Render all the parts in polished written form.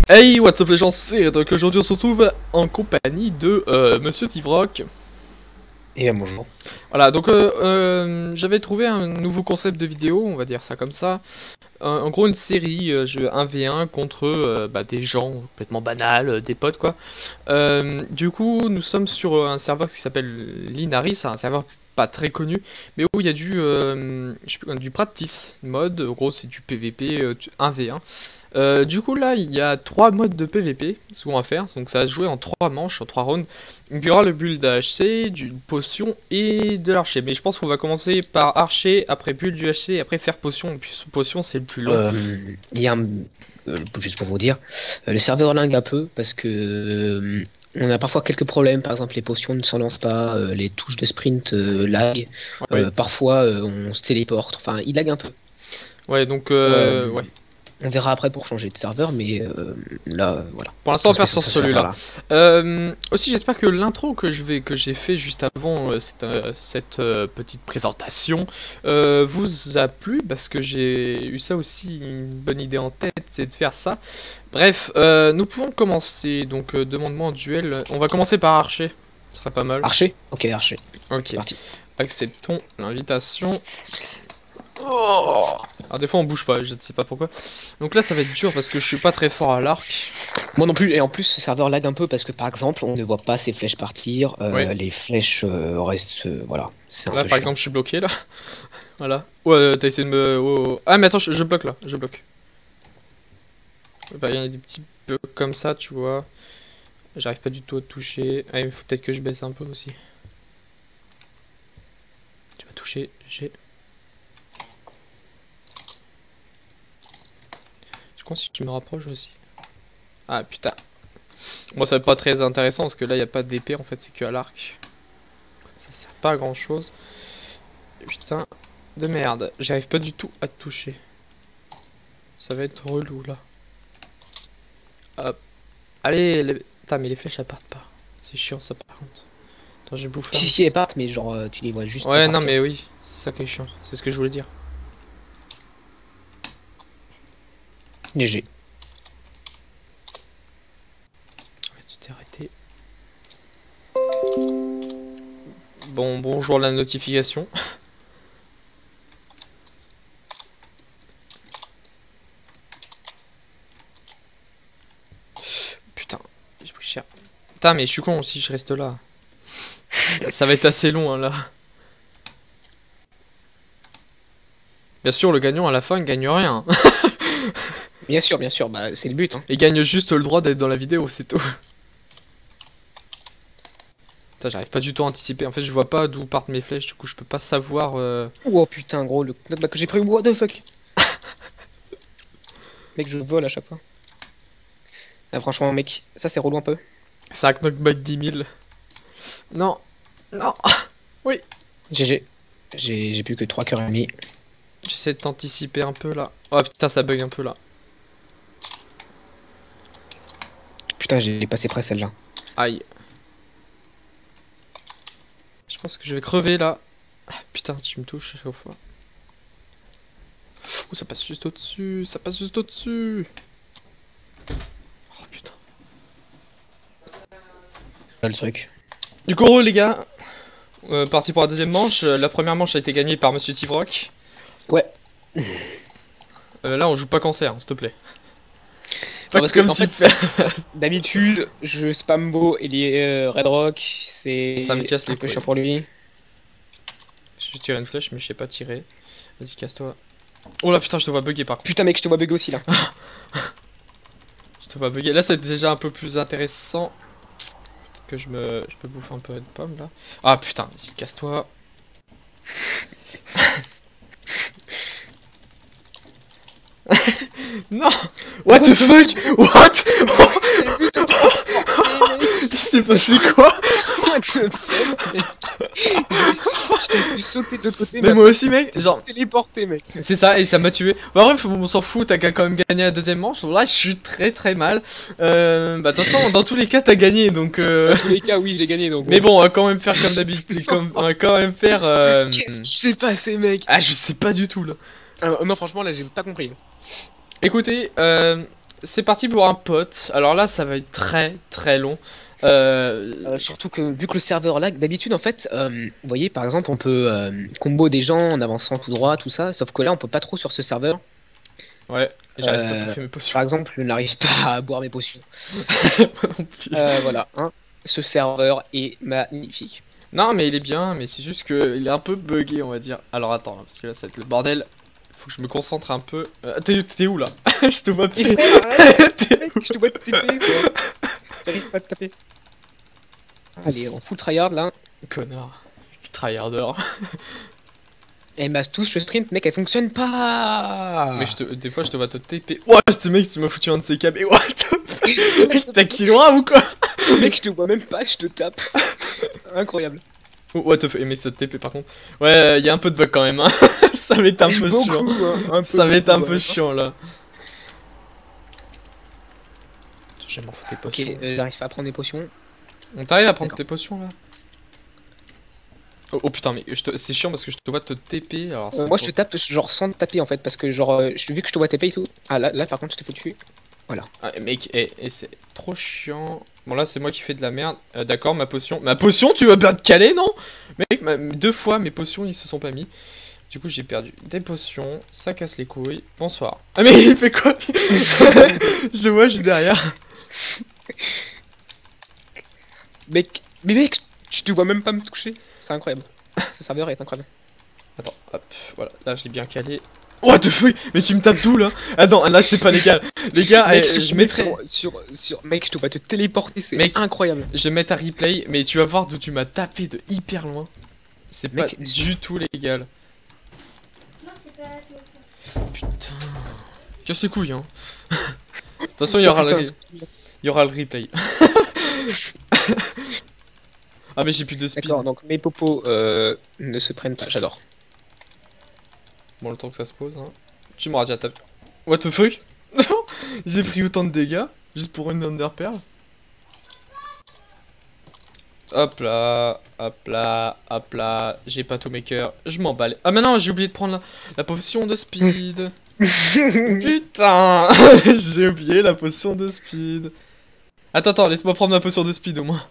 Hey, what's up les gens, c'est donc aujourd'hui on se retrouve en compagnie de Monsieur Tivrock. Et bonjour. Voilà, donc j'avais trouvé un nouveau concept de vidéo, on va dire ça comme ça. En gros une série, jeu 1v1 contre des gens complètement banals, des potes quoi. Du coup nous sommes sur un serveur qui s'appelle Linari, c'est un serveur pas très connu, mais où il y a du practice mode, en gros c'est du PVP 1v1. Du coup là il y a 3 modes de PVP souvent à faire, donc ça va se jouer en 3 manches, en 3 rounds. Donc il y aura le build d'HC, d'une potion et de l'archer, mais je pense qu'on va commencer par archer, après build du HC, et après faire potion, et puis potion c'est le plus long. Il y a juste pour vous dire, le serveur lag un peu parce que on a parfois quelques problèmes, par exemple les potions ne se lancent pas, les touches de sprint lag, Ouais. parfois on se téléporte, enfin il lag un peu. Ouais, donc ouais. On verra après pour changer de serveur, mais là voilà. Pour l'instant on va faire sur Ce celui-là. serveur-là. Aussi j'espère que l'intro que j'ai fait juste avant cette petite présentation vous a plu, parce que j'ai eu ça aussi, une bonne idée en tête, c'est de faire ça. Bref, nous pouvons commencer, donc demande-moi en duel. On va commencer par archer, ce serait pas mal. Archer. Ok, archer. Ok, Parti. acceptons l'invitation. Oh, alors des fois on bouge pas, je ne sais pas pourquoi. Donc là ça va être dur parce que je suis pas très fort à l'arc. Moi non plus, et en plus ce serveur lag un peu parce que par exemple on ne voit pas ses flèches partir, Ouais. les flèches restent, voilà, c'est un Là peu par chiant. exemple je suis bloqué là. Voilà. Ouais, t'as essayé de me... oh. Ah mais attends, je bloque là, je bloque. Bah, il y a des petits bugs comme ça, tu vois. J'arrive pas du tout à te toucher. Ah, il faut peut-être que je baisse un peu aussi. Tu m'as touché, j'ai... Je pense que si tu me rapproches aussi. Ah putain. Moi ça va pas très intéressant parce que là il y a pas d'épée en fait, c'est que à l'arc. Ça sert pas à grand chose. Putain de merde, j'arrive pas du tout à te toucher. Ça va être relou là. Hop. Allez, putain mais les flèches elles partent pas. C'est chiant ça par contre. Attends, je bouffe un. Si elles partent, mais genre tu les vois juste. Ouais, pas non partir. mais oui, c'est ça qui est chiant, c'est ce que je voulais dire. GG. Ouais, tu t'es arrêté. Bon, bonjour la notification. Putain, j'ai pris cher. Putain, mais je suis con si je reste là. Ça va être assez long hein, là. Bien sûr, le gagnant à la fin il gagne rien. Bien sûr, bah c'est le but. Hein. Il gagne juste le droit d'être dans la vidéo, c'est tout. Putain, j'arrive pas du tout à anticiper. En fait, je vois pas d'où partent mes flèches, du coup, je peux pas savoir. Oh putain, gros, le knockback que j'ai pris, what the fuck. Mec, je vole à chaque fois. Ah, franchement, mec, ça c'est relou un peu. C'est un knockback 10 000. Non, non. Oui. GG. J'ai plus que 3 cœurs et demi. J'essaie de t'anticiper un peu là. Oh putain, ça bug un peu là. Putain, j'ai passé près celle-là. Aïe. Je pense que je vais crever là. Ah, putain, tu me touches à chaque fois. Ouh, ça passe juste au-dessus. Ça passe juste au-dessus. Oh putain. Là, le truc. Du coup, les gars, parti pour la deuxième manche. La première manche a été gagnée par Monsieur Tivrock. Ouais. Là, on joue pas cancer, hein, s'il te plaît. Non, parce que, comme en tu fait, fais. d'habitude, je spam beau et les Red Rock, c'est Ça me casse les un peu couilles. chiant pour lui. Je tire une flèche, mais je sais pas tirer. Vas-y, casse-toi. Oh là, putain, je te vois bugger par contre. Putain, mec, je te vois bug aussi là. Je te vois bugger. Là, c'est déjà un peu plus intéressant. Peut-être que je peux bouffer un peu de pomme là. Ah putain, vas-y, casse-toi. Non! What the fuck? What? Il s'est passé quoi? Je t'ai vu sauter de l'autre côté, Mais moi aussi, mec, genre, téléporté, mec. c'est ça, et ça m'a tué. Bah, bref, on s'en fout, t'as quand même gagné la deuxième manche. Là, je suis très mal. Bah, de toute façon, dans tous les cas, t'as gagné, donc. Dans tous les cas, oui, j'ai gagné donc. Mais bon, on va quand même faire comme d'habitude. On va quand même faire. Qu'est-ce qui s'est passé, mec? Ah, je sais pas du tout là. Non, franchement, là, j'ai pas compris. Écoutez, c'est parti pour un pote. Alors là, ça va être très très long. Surtout que vu que le serveur lag, d'habitude en fait, vous voyez par exemple on peut combo des gens en avançant tout droit, tout ça, sauf que là on peut pas trop sur ce serveur. Ouais, j'arrive pas à bouffer mes potions. Par exemple, je n'arrive pas à boire mes potions. Moi non plus. Voilà, hein, ce serveur est magnifique. Non, mais il est bien, mais c'est juste que il est un peu buggé, on va dire. Alors attends, parce que là, ça va être le bordel. Faut que je me concentre un peu. T'es où là? Je te vois plus. Mec, je te vois te taper, quoi. J'arrive pas à te taper. Allez, en full tryhard là. Connard. Tryharder. Et ma touche le sprint, mec, elle fonctionne pas. Mais des fois, je te vois te TP. Ouah, ce mec, tu m'as foutu un de ses câbles. What the fuck? T'as kill ou quoi? Mec, je te vois même pas, je te tape. Incroyable. Oh, what the fuck? Mais ça te TP par contre. Ouais, y a un peu de bug quand même. Hein. Ça va être un peu chiant. Hein, Ça va être un peu chiant là. Je vais m'en foutre des potions. Ok, j'arrive pas à prendre des potions. On t'arrive à prendre tes potions là? Oh putain, mais c'est chiant parce que je te vois te TP. Alors moi je te tape genre sans te taper en fait, parce que genre vu que je te vois TP et tout. Ah là par contre je t'ai foutu. Voilà. Ah, mec, et c'est trop chiant. Bon là c'est moi qui fais de la merde. D'accord, ma potion. Ma potion, tu vas bien te caler, non? Mec, deux fois mes potions ils se sont pas mis. Du coup j'ai perdu des potions, ça casse les couilles. Bonsoir. Ah mais il fait quoi? Je le vois juste derrière. Mec, mais mec, je te vois même pas me toucher. C'est incroyable. Ce serveur est incroyable. Attends, hop, voilà, là je l'ai bien calé. What the fuck? Mais tu me tapes d'où là? Ah non, là c'est pas légal. Les gars, mec, je mettrai... Mec, je te vois te téléporter, c'est incroyable. Je vais mettre un replay, mais tu vas voir d'où tu m'as tapé de hyper loin. C'est pas du tout légal. Non, c'est pas tout ça. Putain. Casse les couilles, hein. De toute façon, il y aura le replay. Ah, mais j'ai plus de speed. D'accord, donc mes popos ne se prennent pas, j'adore. Bon, le temps que ça se pose, hein. Tu m'auras déjà tapé. What the fuck? J'ai pris autant de dégâts juste pour une underperle. Hop là, hop là, hop là. J'ai pas tous mes cœurs, je m'emballe. Ah, mais non, j'ai oublié de prendre la potion de speed. Putain, j'ai oublié la potion de speed. Attends, laisse-moi prendre ma potion de speed au moins.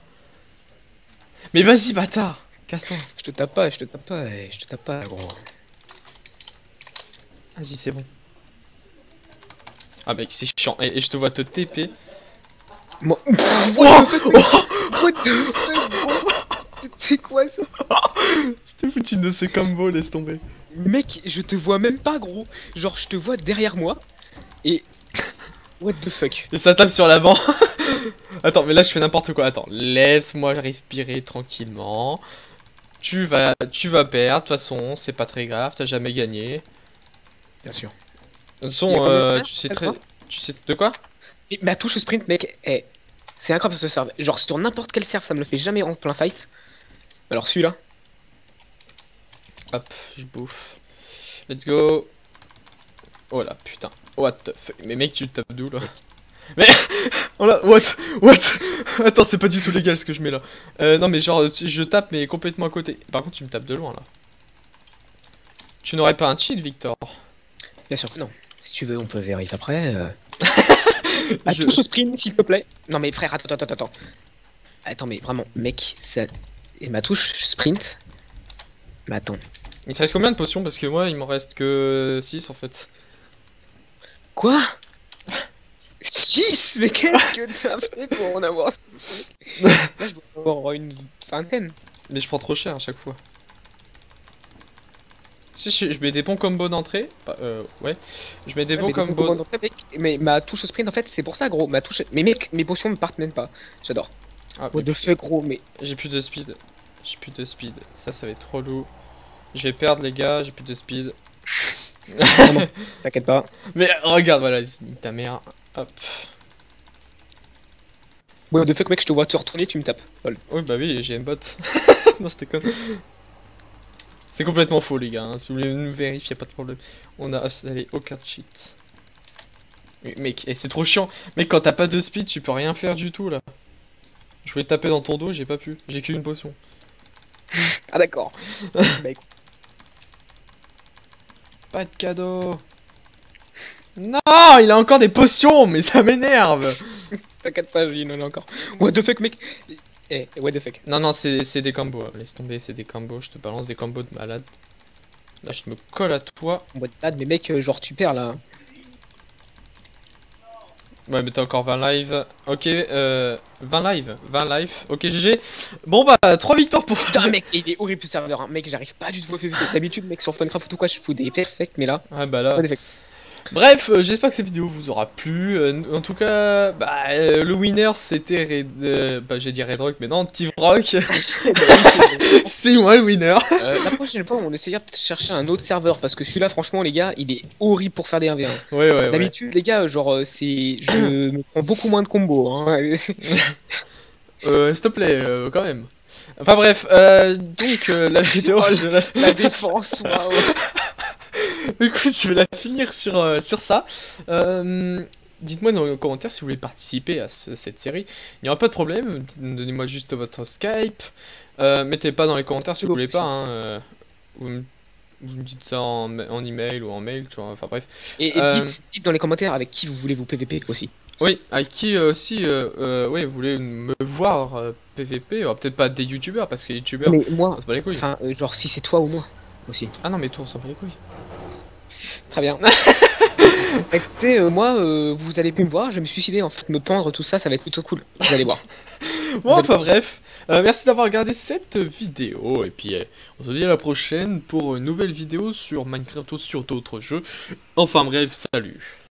Mais vas-y, bâtard, casse-toi. Je te tape pas, je te tape pas, je te tape pas, gros. Vas-y, c'est bon. Ah mec, c'est chiant. Et je te vois te TP. Moi... C'est quoi ça? Je t'ai foutu de ces combos, laisse tomber. Mec, je te vois même pas, gros. Genre, je te vois derrière moi. Et... What the fuck? Et ça tape sur l'avant. Attends, mais là je fais n'importe quoi. Attends, laisse-moi respirer tranquillement. Tu vas perdre, de toute façon, c'est pas très grave, t'as jamais gagné. Bien sûr. De toute façon, tu sais très... Tu sais de quoi? Et ma touche au sprint, mec, c'est incroyable ce serve. Genre, sur n'importe quel serve, ça me le fait jamais en plein fight. Alors, celui-là. Hop, je bouffe. Let's go. Oh là, putain. What the fuck? Mais mec, tu te tapes d'où là? Mais oh là, what? Attends, c'est pas du tout légal ce que je mets là. Non mais genre, je tape mais complètement à côté. Par contre, tu me tapes de loin là. Tu n'aurais pas un cheat, Victor? Bien sûr que non. Si tu veux, on peut vérifier après. Touche au sprint, s'il te plaît. Non mais frère, attends. Attends, mais vraiment, mec, ça... Et ma touche sprint. Mais attends. Il te reste combien de potions? Parce que moi, il m'en reste que 6 en fait. Quoi? 6? Mais qu'est-ce que t'as fait pour en avoir? Là, je dois en avoir une vingtaine. Mais je prends trop cher à chaque fois. Si je mets des bons combos d'entrée, ouais, je mets des bons combos d'entrée, mais ma touche au sprint en fait c'est pour ça gros, ma touche, mais mec, mes potions me partent même pas, j'adore. Ah, what the fuck gros, mais... J'ai plus de speed, ça va être trop lourd. Je vais perdre les gars, j'ai plus de speed. Non, t'inquiète pas. Mais regarde, voilà, ta mère, hop. What the fuck mec, je te vois te retourner, tu me tapes. Lol. Oui bah oui, j'ai un bot. Non je déconne. C'est complètement faux les gars, hein. Si vous voulez nous vérifier, y'a pas de problème. On a installé aucun cheat. Mais mec, c'est trop chiant. Mec, quand t'as pas de speed, tu peux rien faire du tout là. Je voulais taper dans ton dos, j'ai pas pu. J'ai qu'une potion. Ah d'accord. Bah, pas de cadeau. Non, il a encore des potions, mais ça m'énerve. T'inquiète pas, il en a encore. What the fuck, mec. Eh, what the fuck. Non, non, c'est des combos. Laisse tomber, c'est des combos. Je te balance des combos de malade. Là, je me colle à toi. What the fuck, mais mec, genre, tu perds là. Ouais, mais t'as encore 20 lives. Ok, 20 lives. 20 lives. Ok, GG. Bon, bah, 3 victoires pour. Putain, mec, il est horrible ce serveur. Hein. Mec, j'arrive pas du tout à faire d'habitude, mec, sur Funcraft ou tout quoi, je fous des perfects, mais là. Ah, bah là. What the fuck. Bref, j'espère que cette vidéo vous aura plu. En tout cas, bah, le winner c'était bah, j'ai dit Red Rock, mais non, Steve Rock. C'est moi le winner. La prochaine fois, on essayera de chercher un autre serveur parce que celui-là, franchement, les gars, il est horrible pour faire des 1v1. Ouais, ouais, D'habitude, les gars, genre, je me prends beaucoup moins de combos. Hein. S'il te plaît, quand même. Enfin bref, donc la vidéo. La défense, waouh. Écoute, je vais la finir sur ça. Dites-moi dans les commentaires si vous voulez participer à cette série. Il n'y aura pas de problème. Donnez-moi juste votre Skype. Mettez pas dans les commentaires si vous voulez pas. Hein, vous me dites ça en email ou en mail, tu vois. Enfin bref. Et dites dans les commentaires avec qui vous voulez vous PVP aussi. Oui, avec qui aussi, ouais, vous voulez me voir PVP. Peut-être pas des youtubeurs parce que les youtubeurs. Mais moi, on se bat les couilles. Enfin, genre si c'est toi ou moi aussi. Ah non, mais toi on s'en bat les couilles. Très bien. Écoutez, moi, vous allez plus me voir, je vais me suicider en fait, me pendre, tout ça, ça va être plutôt cool. Vous allez voir. Bon, enfin bref, merci d'avoir regardé cette vidéo, et puis on se dit à la prochaine pour une nouvelle vidéo sur Minecraft ou sur d'autres jeux. Enfin bref, salut.